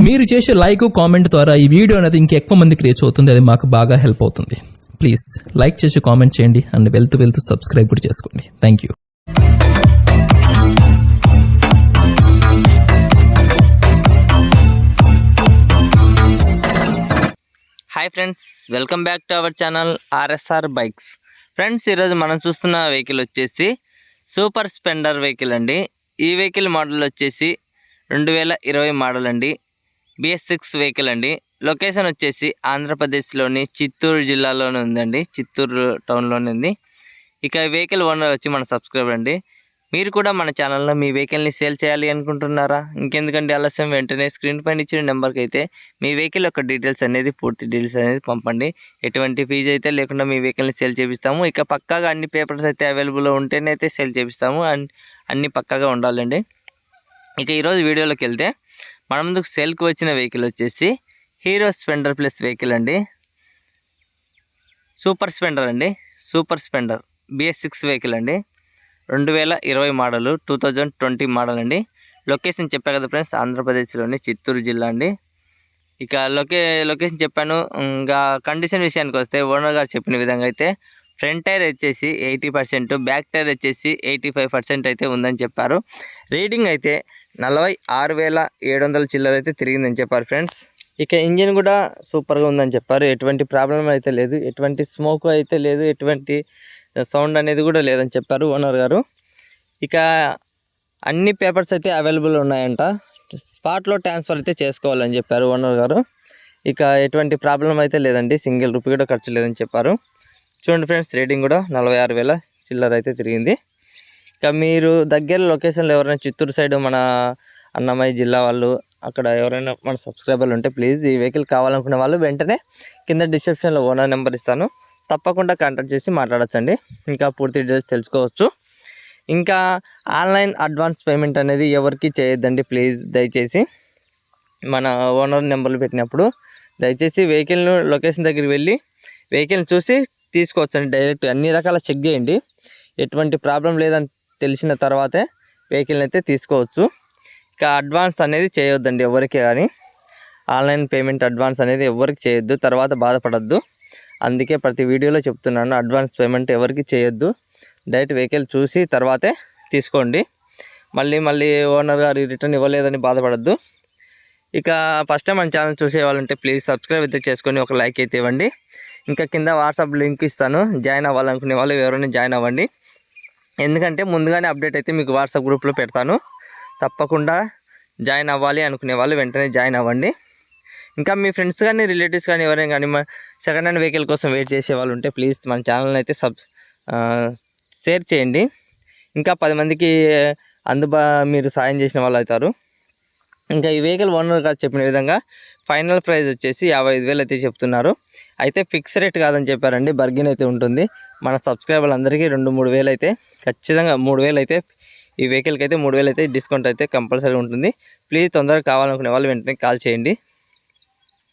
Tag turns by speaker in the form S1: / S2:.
S1: మీరు చేసే like comment ద్వారా ఈ వీడియో అనేది ఇంకెక్కువ మందికి రీచ్ అవుతుంది. అది మాకు బాగా హెల్ప్ అవుతుంది. ప్లీజ్ లైక్ చేసి కామెంట్ చేయండి అండ్ వెళ్తూ సబ్స్క్రైబ్ కూడా చేసుకోండి. Thank you.
S2: Hi friends, welcome back to our channel RSR bikes. Friends, ఈరోజు మనం చూస్తున్న వెహికల్ వచ్చేసి సూపర్ స్ప్లెండర్ వెహికల్ అండి. ఈ వెహికల్ మోడల్ వచ్చేసి 2020 మోడల్ అండి. BS6 వెహికల్ అండి. లొకేషన్ వచ్చేసి ఆంధ్రప్రదేశ్లోని చిత్తూరు జిల్లాలోనే ఉందండి. చిత్తూరు టౌన్లోనే ఉంది. ఇక వెహికల్ ఓనర్ వచ్చి మన సబ్స్క్రైబర్ అండి. మీరు కూడా మన ఛానల్లో మీ వెహికల్ని సేల్ చేయాలి అనుకుంటున్నారా? ఇంకెందుకంటే ఆలస్యం, వెంటనే స్క్రీన్ పైన ఇచ్చిన నెంబర్కి అయితే మీ వెహికల్ యొక్క డీటెయిల్స్ అనేది, పూర్తి డీటెయిల్స్ అనేది పంపండి. ఎటువంటి ఫీజు అయితే లేకుండా మీ వెహికల్ని సేల్ చేపిస్తాము. ఇక పక్కాగా అన్ని పేపర్స్ అయితే అవైలబుల్లో ఉంటేనే అయితే సేల్ చేపిస్తాము. అండ్ అన్నీ పక్కాగా ఉండాలండి. ఇక ఈరోజు వీడియోలోకి వెళ్తే మన ముందుకు సేల్కి వచ్చిన వెహికల్ వచ్చేసి హీరో స్ప్లెండర్ ప్లస్ వెహికల్ అండి. సూపర్ స్ప్లెండర్ అండి. సూపర్ స్ప్లెండర్ BS6 వెహికల్ అండి. 2020 మోడలు, 2020 మోడల్ అండి. లొకేషన్ చెప్పా కదా ఫ్రెండ్స్, ఆంధ్రప్రదేశ్లోని చిత్తూరు జిల్లా అండి. ఇక లొకేషన్ చెప్పాను. ఇంకా కండిషన్ విషయానికి వస్తే ఓనర్ గారు చెప్పిన విధంగా అయితే ఫ్రంట్ టైర్ వచ్చేసి 80%, బ్యాక్ టైర్ వచ్చేసి 85% అయితే ఉందని చెప్పారు. రీడింగ్ అయితే 46,700 చిల్లర అయితే తిరిగిందని చెప్పారు ఫ్రెండ్స్. ఇక ఇంజిన్ కూడా సూపర్గా ఉందని చెప్పారు. ఎటువంటి ప్రాబ్లం అయితే లేదు, ఎటువంటి స్మోక్ అయితే లేదు, ఎటువంటి సౌండ్ అనేది కూడా లేదని చెప్పారు ఓనర్ గారు. ఇక అన్ని పేపర్స్ అయితే అవైలబుల్ ఉన్నాయంట. స్పాట్లో ట్రాన్స్ఫర్ అయితే చేసుకోవాలని చెప్పారు ఓనర్ గారు. ఇక ఎటువంటి ప్రాబ్లం అయితే లేదండి, సింగిల్ రూపీ కూడా ఖర్చు లేదని చెప్పారు. చూడండి ఫ్రెండ్స్, రేటింగ్ కూడా 46,000 చిల్లర అయితే తిరిగింది. ఇక మీరు దగ్గర లొకేషన్లో ఎవరైనా చిత్తూరు సైడ్, మన అన్నమయ్య జిల్లా వాళ్ళు, అక్కడ ఎవరైనా మన సబ్స్క్రైబర్లు ఉంటే ప్లీజ్ ఈ వెహికల్ కావాలనుకునే వాళ్ళు వెంటనే కింద డిస్క్రిప్షన్లో ఓనర్ నెంబర్ ఇస్తాను, తప్పకుండా కాంటాక్ట్ చేసి మాట్లాడచ్చండి. ఇంకా పూర్తి డీటెయిల్స్ తెలుసుకోవచ్చు. ఇంకా ఆన్లైన్ అడ్వాన్స్ పేమెంట్ అనేది ఎవరికి చేయొద్దండి ప్లీజ్. దయచేసి మన ఓనర్ నెంబర్లు పెట్టినప్పుడు దయచేసి వెహికల్ను లొకేషన్ దగ్గరికి వెళ్ళి వెహికల్ని చూసి తీసుకోవచ్చండి. డైరెక్ట్ అన్ని రకాల చెక్ చేయండి. ఎటువంటి ప్రాబ్లం లేదని తెలిసిన తర్వాతే వెహికల్ని అయితే తీసుకోవచ్చు. ఇక అడ్వాన్స్ అనేది చేయొద్దండి ఎవరికి కానీ. ఆన్లైన్ పేమెంట్ అడ్వాన్స్ అనేది ఎవరికి చేయొద్దు, తర్వాత బాధపడద్దు. అందుకే ప్రతి వీడియోలో చెప్తున్నాను, అడ్వాన్స్ పేమెంట్ ఎవరికి చేయొద్దు. డైరెక్ట్ వెహికల్ చూసి తర్వాతే తీసుకోండి. మళ్ళీ ఓనర్ గారు రిటర్న్ ఇవ్వలేదని బాధపడద్దు. ఇక ఫస్ట్ టైం మన ఛానల్ చూసే వాళ్ళంటే ప్లీజ్ సబ్స్క్రైబ్ అయితే చేసుకొని ఒక లైక్ అయితే ఇవ్వండి. ఇంకా కింద వాట్సాప్ లింక్ ఇస్తాను, జాయిన్ అవ్వాలనుకునే వాళ్ళు ఎవరైనా జాయిన్ అవ్వండి. ఎందుకంటే ముందుగానే అప్డేట్ అయితే మీకు వాట్సాప్ గ్రూప్లో పెడతాను. తప్పకుండా జాయిన్ అవ్వాలి అనుకునే వాళ్ళు వెంటనే జాయిన్ అవ్వండి. ఇంకా మీ ఫ్రెండ్స్ కానీ, రిలేటివ్స్ కానీ, ఎవరైనా కానీ సెకండ్ హ్యాండ్ వెహికల్ కోసం వెయిట్ చేసే వాళ్ళు ఉంటే ప్లీజ్ మన ఛానల్ని అయితే షేర్ చేయండి. ఇంకా 10 మందికి మీరు సాయం చేసిన వాళ్ళు అవుతారు. ఇంకా ఈ వెహికల్ ఓనర్ గారు చెప్పిన విధంగా ఫైనల్ ప్రైస్ వచ్చేసి 55,000 అయితే చెప్తున్నారు. అయితే ఫిక్స్ రేట్ కాదని చెప్పారండి, బర్గెన్ అయితే ఉంటుంది. మన సబ్స్క్రైబర్లు అందరికీ 2-3 వేలు అయితే ఖచ్చితంగా, 3,000 అయితే ఈ వెహికల్కి అయితే 3,000 అయితే డిస్కౌంట్ అయితే కంపల్సరీ ఉంటుంది. ప్లీజ్ తొందరగా కావాలనుకునే వాళ్ళు వెంటనే కాల్ చేయండి.